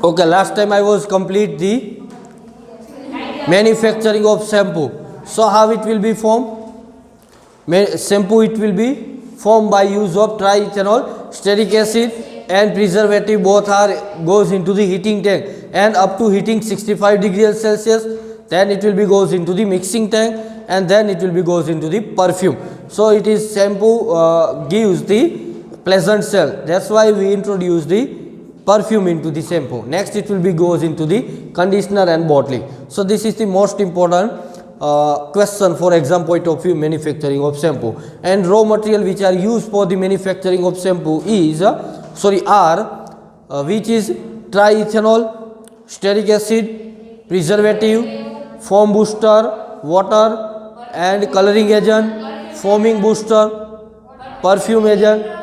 Okay, last time I was complete the manufacturing of shampoo. So how it will be formed? Shampoo it will be formed by use of triethanol, stearic acid and preservative. Both are goes into the heating tank and up to heating 65 degrees Celsius. Then it will be goes into the mixing tank and then it will be goes into the perfume. So it is shampoo gives the pleasant smell. That's why we introduce the perfume into the shampoo. Next it will be goes into the conditioner and bottling. So this is the most important question for exam point of view, manufacturing of shampoo. And raw material which are used for the manufacturing of shampoo is which is triethanol, stearic acid, preservative, foam booster, water and coloring agent, foaming booster, perfume agent.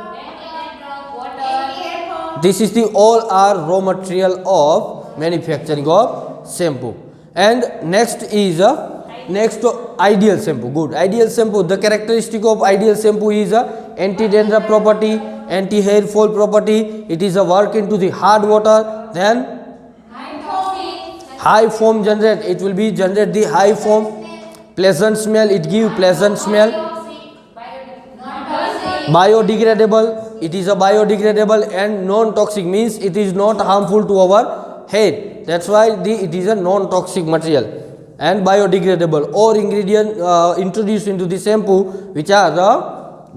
This is the all are raw material of manufacturing of shampoo. And next is ideal shampoo. Good. Ideal shampoo. The characteristic of ideal shampoo is anti-dandruff property, anti-hair fall property. It is a work into the hard water. Then high foam generate. It will be generate the high foam. Pleasant smell. It give pleasant smell. Biodegradable. It is a biodegradable and non-toxic, means it is not harmful to our head. That's why it is a non-toxic material and biodegradable. Or ingredient introduced into the shampoo which are the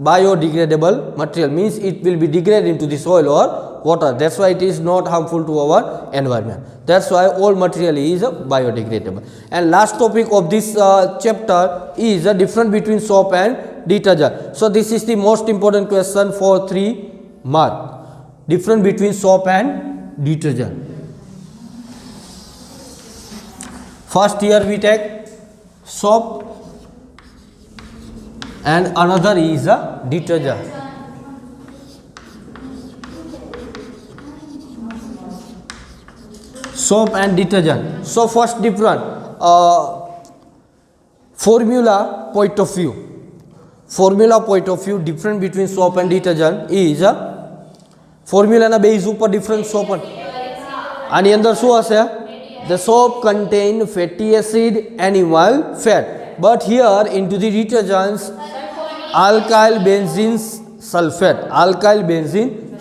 biodegradable material, means it will be degraded into the soil or water. That's why it is not harmful to our environment. That's why all material is biodegradable. And last topic of this chapter is the difference between soap and detergent. So this is the most important question for 3 mark. Difference between soap and detergent. First here we take soap and another is a detergent. Soap and detergent. So first different formula point of view. Formula point of view difference between soap and detergent is formula na base ઉપર different soap આની અંદર શું હશે? The soap contain fatty acid, animal fat, but here into the detergents alkyl benzene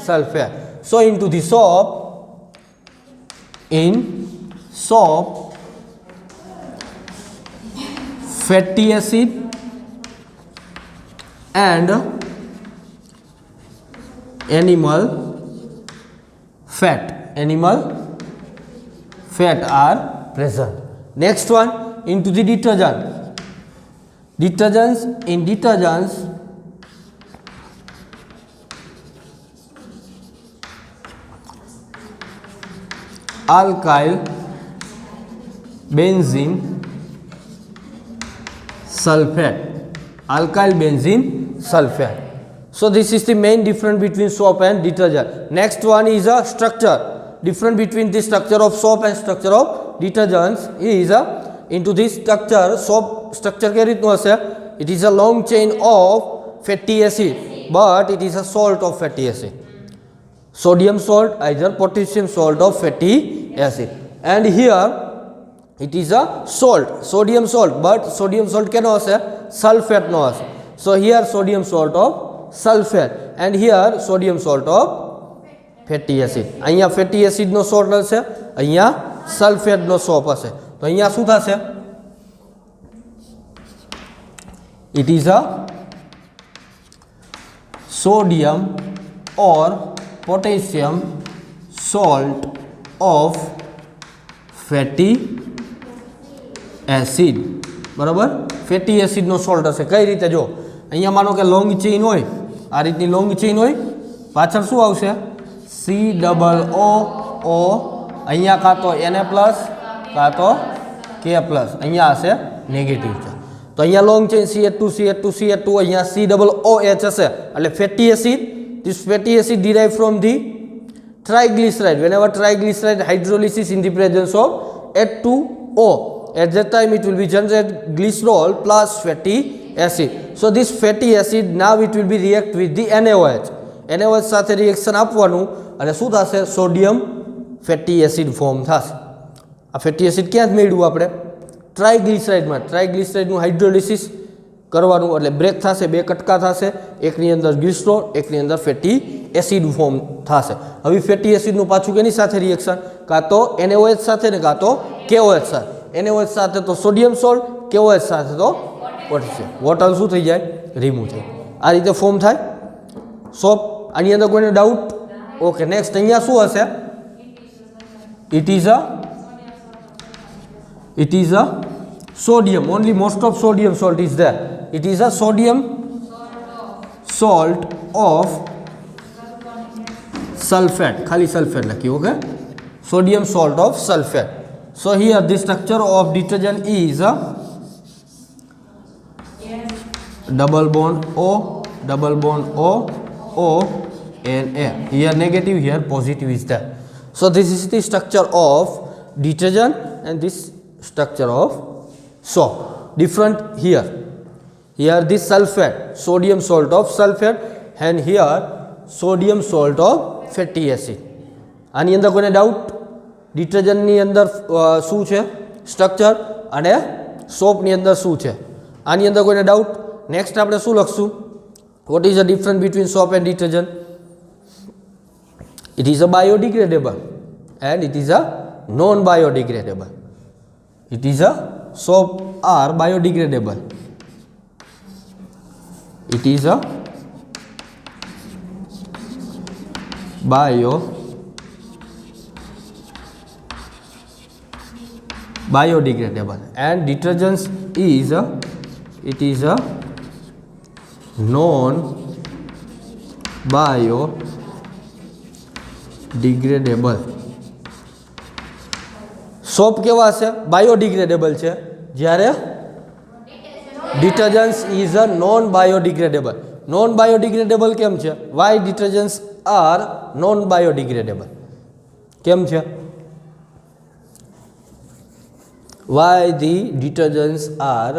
sulfate. So into the soap, in soap fatty acid and animal fat are present. Next one, into the detergents. In detergents alkyl benzene sulfate. So this is the main difference between soap and detergent. Next one is a structure. Difference between the structure of soap and structure of detergents is into this structure. Soap structure के रीत में है, it is a long chain of fatty acid, but it is a salt of fatty acid. Sodium salt, either potassium salt of fatty acid. And here it is a salt, sodium salt, but sodium salt के no है, sulfate no है. So here sodium salt of sulfate and here sodium salt of fatty acid. અહીંયા fatty acid નો salt હશે, અહીંયા sulfate નો soap હશે. તો અહીંયા શું થશે? It is a sodium or potassium salt of fatty acid. બરાબર? fatty acid નો salt હશે. કઈ રીતે જો? અહીંયા માનો કે લોંગ ચેઇન હોય, આ રીતની લોંગ ચેઇન હોય, પાછળ શું આવશે? COO, અહીંયા કાં તો Na પ્લસ કાં તો K પ્લસ, અહીંયા હશે નેગેટિવ છે. તો અહીંયા લોંગ ચેઇન CH2 અહીંયા COOH હશે એટલે fatty acid. This fatty acid derived from the triglyceride. Whenever triglyceride hydrolysis in the presence of H2O, at that time it will be generate glycerol plus fatty acid. So this fatty acid now it will be react with the NaOH. NaOH સાથે reaction આપવાનું અને શું થશે? Sodium fatty acid form થશે. આ fatty acid ક્યાં મેળવ્યું આપણે? ટ્રાયગ્લિસરાઇડમાં. ટ્રાયગ્લિસરાઇડનું હાઇડ્રોલિસિસ કરવાનું એટલે બ્રેક થશે, બે કટકા થશે, એકની અંદર ગ્લિસરોલ, એકની અંદર ફેટી એસિડ ફોર્મ થશે. હવે ફેટી એસિડનું પાછું કેની સાથે રિએક્શન? કાં તો NaOH સાથે ને કાં તો KOH સાથે. NaOH સાથે તો સોડિયમ સોલ્ટ, KOH સાથે તો પોટેશિયમ. વોટર શું થઈ જાય? રિમૂવ થઈ. આ રીતે ફોર્મ થાય સોપ. આની અંદર કોઈને ડાઉટ? ઓકે, નેક્સ્ટ અહીંયા શું હશે? it is a sodium, only most of sodium salt is there. It is a sodium salt of sulfate. ખાલી sulfate લખ્યું. Okay, sodium salt of sulfate. So here the structure of detergent is a double bond O, double bond O, O and A. Here negative, here positive is there. So this is the structure of detergent and this structure of soap. Different here. Here this sulfate, sodium salt of sulfate, and here sodium salt of fatty acid. આની અંદર કોઈને doubt? ડિટર્જન્ટની અંદર શું છે structure અને સોપની અંદર શું છે? આની અંદર કોઈને ડાઉટ? નેક્સ્ટ આપણે શું લખશું? What is the difference between soap and detergent? It is a biodegradable and it is a non-biodegradable. It is a soap are biodegradable. It is a biodegradable and detergents is a non-biodegradable. Soap કેવા છે? Biodegradable છે, જ્યારે detergents is a non biodegradable. Non biodegradable કેમ છે? Why detergents are non biodegradable? કેમ છે? Why the detergents are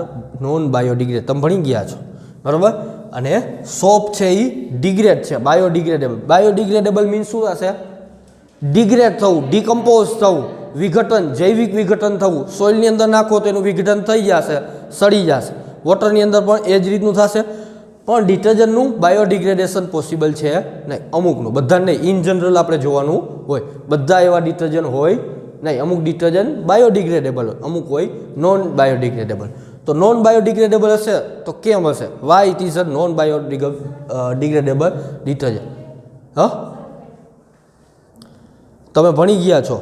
non biodegrade? તમે ભણી ગયા છો બરાબર. અને સોપ છે એ ડિગ્રેડ છે, બાયોડિગ્રેડેબલ. બાયોડિગ્રેડેબલ મીન્સ શું થશે? ડિગ્રેડ થવું, ડિકમ્પોઝ થવું, વિઘટન, જૈવિક વિઘટન થવું. સોઇલની અંદર નાખો તો એનું વિઘટન થઈ જશે, સડી જશે. વોટરની અંદર પણ એ જ રીતનું થશે. પણ ડિટર્જન્ટનું બાયોડિગ્રેડેશન પોસિબલ છે નહીં, અમુકનું, બધાને નહીં. ઇન જનરલ આપણે જોવાનું હોય, બધા એવા ડિટર્જન્ટ હોય નહીં. અમુક ડિટર્જન્ટ બાયોડિગ્રેડેબલ હોય, અમુક હોય નોન બાયોડિગ્રેડેબલ. તો નોન બાયોડિગ્રેડેબલ હશે તો કેમ હશે? Y it is a non biodegradable detergent? હા, તમે ભણી ગયા છો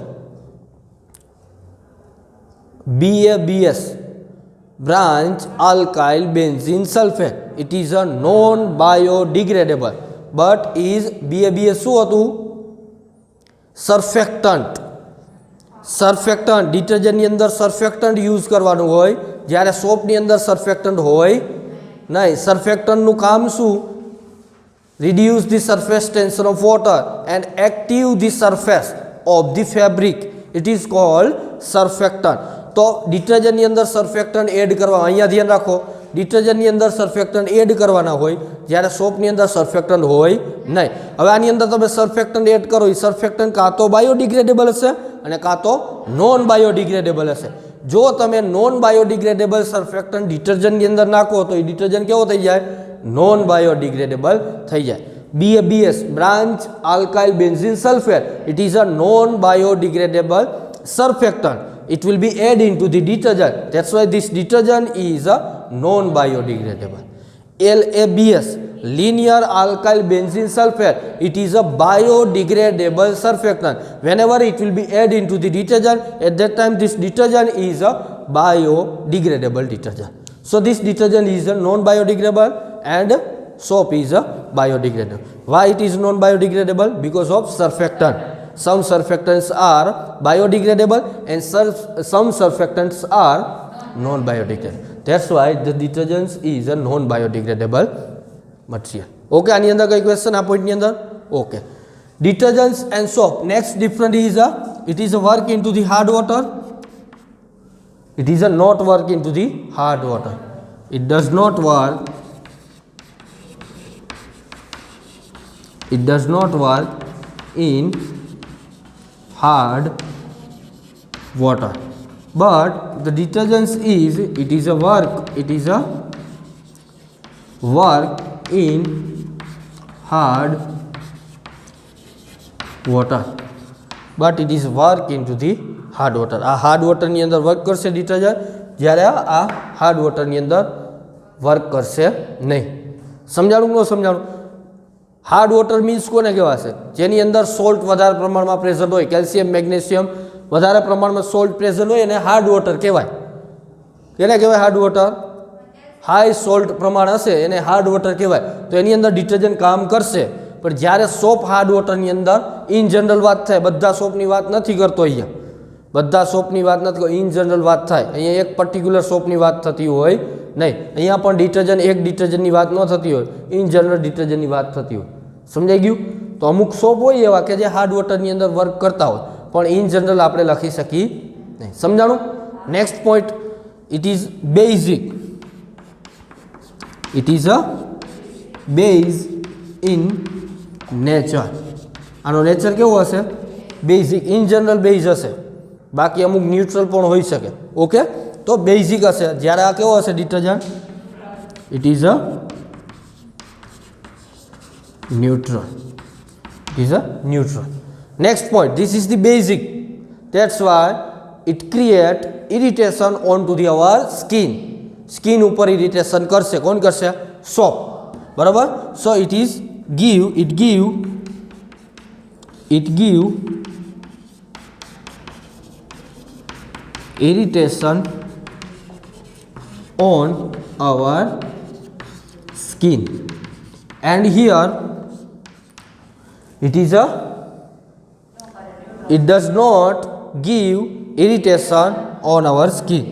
BABS, branch alkyl benzene sulfate. It is a non biodegradable but is BABS શું હતું? સર્ફેક્ટન્ટ. સર્ફેક્ટન્ટ ડિટર્જન્ટની અંદર સર્ફેક્ટન્ટ યુઝ કરવાનું હોય, જ્યારે સોપની અંદર સર્ફેક્ટન્ટ હોય નહીં. સર્ફેક્ટન્ટનું કામ શું? reduce the surface tension of water and active the surface of the fabric. It is called surfactant. તો ડિટર્જન્ટની અંદર સર્ફેક્ટન્ટ એડ કરવા, અહીંયા ધ્યાન રાખો, ડિટર્જન્ટની અંદર સર્ફેક્ટન્ટ એડ કરવાના હોય, જ્યારે સોપની અંદર સર્ફેક્ટન્ટ હોય નહીં. હવે આની અંદર તમે સર્ફેક્ટન્ટ એડ કરો, એ સર્ફેક્ટન્ટ કાં તો બાયોડિગ્રેડેબલ હશે અને કાં તો નોન બાયોડિગ્રેડેબલ હશે. જો તમે નોન બાયોડિગ્રેડેબલ સર્ફેક્ટન્ટ ડિટર્જન્ટની અંદર નાખો તો એ ડિટર્જન્ટ કેવો થઈ જાય? નોન બાયોડિગ્રેડેબલ થઈ જાય. BABS, branch alkyl benzene sulfate. It is a non biodegradable surfactant. It will be added into the detergent. That's why this detergent is a non biodegradable. LABS, linear alkyl benzene sulfate. It is a biodegradable surfactant. Whenever it will be added into the detergent, at that time this detergent is a biodegradable detergent. So this detergent is a non biodegradable and soap is a biodegradable. Why it is non biodegradable? Because of surfactant. Some surfactants are biodegradable and some surfactants are non biodegradable. That's why the detergents is a non biodegradable material. Okay, આની અંદર કઈ question આ પોઈન્ટની અંદર? Okay, detergents and soap. Next different is it is a work into the hard water. It is a not work into the hard water. It does not work. It does not work in hard water. But the detergent is, it is a work in hard water. But it is work into the hard water. આ hard વોટરની અંદર work કરશે detergent, જ્યારે આ hard વોટરની અંદર work કરશે નહીં. સમજાણું ન સમજાણું? હાર્ડ વોટર મીન્સ કોને કહેવાશે? જેની અંદર સોલ્ટ વધારે પ્રમાણમાં પ્રેઝન્ટ હોય, કેલ્શિયમ મેગ્નેશિયમ વધારે પ્રમાણમાં સોલ્ટ પ્રેઝન્ટ હોય એને હાર્ડ વોટર કહેવાય. કેને કહેવાય હાર્ડ વોટર? હાઈ સોલ્ટ પ્રમાણ હશે એને હાર્ડ વોટર કહેવાય. તો એની અંદર ડિટર્જન્ટ કામ કરશે. પણ જ્યારે સોપ હાર્ડ વોટરની અંદર ઇન જનરલ વાત થાય, બધા સોપની વાત નથી કરતો અહીંયા, બધા સોપની વાત નથી, ઇન જનરલ વાત થાય. અહીંયા એક પર્ટિક્યુલર સોપની વાત થતી હોય નહીં. અહીંયા પણ ડિટર્જન્ટ એક ડિટર્જન્ટની વાત ન થતી હોય, ઇન જનરલ ડિટર્જન્ટની વાત થતી હોય. સમજાઈ ગયું? તો અમુક સોપ હોય એવા કે જે હાર્ડ વોટરની અંદર વર્ક કરતા હોય, પણ ઇન જનરલ આપણે લખી શકીએ નહીં. સમજાણું? Next point, it is basic. It is a base in nature. આનો નેચર કેવો હશે? બેઝિક. ઇન જનરલ બેઝ હશે, બાકી અમુક ન્યુટ્રલ પણ હોઈ શકે. ઓકે, તો બેઝિક હશે. જ્યારે આ કેવો હશે detergent? It is a neutral. It is a neutral. Next point, this is the basic. That's why it create irritation on to the our skin. Skin ઉપર ઇરિટેશન કરશે. કોણ કરશે? સોપ. બરાબર. So it is it give irritation on our skin, and here it does not give irritation on our skin.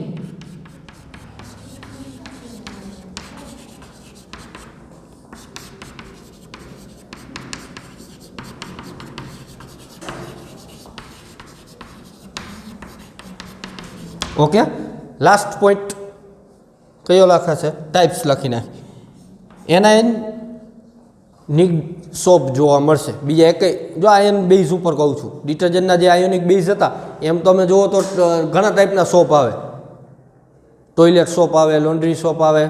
Okay, last point કયો લખે છે? Types લખીને એનાયનિક shop જોવા મળશે. બીજા એક જો આયન બેઝ ઉપર કહું છું, ડિટર્જન્ટના જે આયોનિક બેઝ હતા એમ તમે જુઓ તો ઘણા ટાઈપના સોપ આવે. ટોયલેટ સોપ આવે, લોન્ડ્રી સોપ આવે,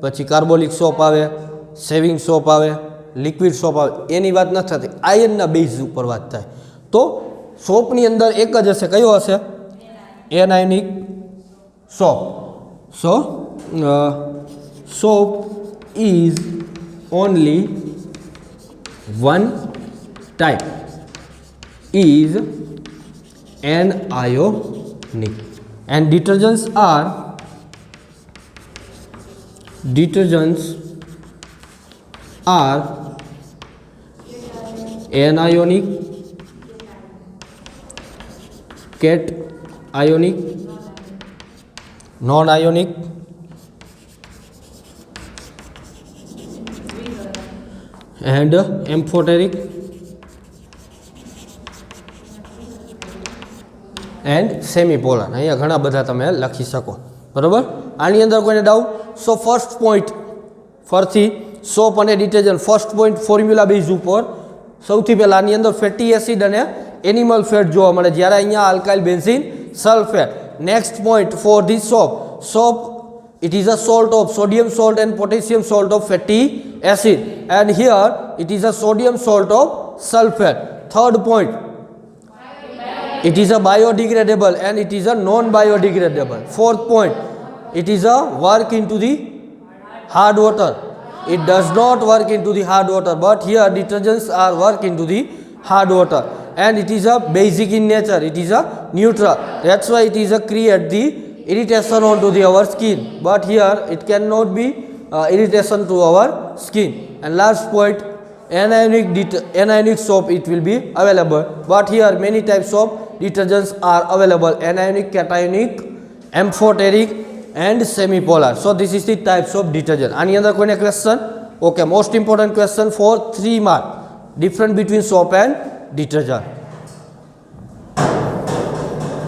પછી કાર્બોલિક સોપ આવે, શેવિંગ સોપ આવે, લિક્વિડ સોપ આવે. એની વાત નથી થતી, આયનના બેઝ ઉપર વાત થાય. તો સોપની અંદર એક જ હશે. કયો હશે? એનાયનિક soap. So soap is only one type, is anionic, and detergents are anionic, cationic, non-ionic, and amphoteric, and semi-polar. અહીંયા ઘણા બધા તમે લખી શકો. બરાબર. આની અંદર કોઈને ડાઉટ? સો ફર્સ્ટ પોઈન્ટ ફરથી સોપ અને detergent. First point formula base ઉપર સૌથી પહેલાં આની અંદર ફેટી એસિડ અને એનિમલ ફેટ જોવા મળે, જ્યારે અહીંયા alkyl benzene sulphate. Next point for this soap, it is a salt of sodium salt and potassium salt of fatty acid, and here it is a sodium salt of sulfate. Third point, it is a biodegradable and it is a non-biodegradable. Fourth point, it is a work into the hard water. It does not work into the hard water, but here detergents are work into the hard water. And it is a basic in nature, it is a neutral. That's why it is a create the irritation onto the our skin, but here it cannot be irritation to our skin. And last point, anionic soap it will be available, but here many types of detergents are available: anionic, cationic, amphoteric, and semi-polar. So this is the types of detergent. Any other question? Okay, most important question for 3 mark, difference between soap and detergent.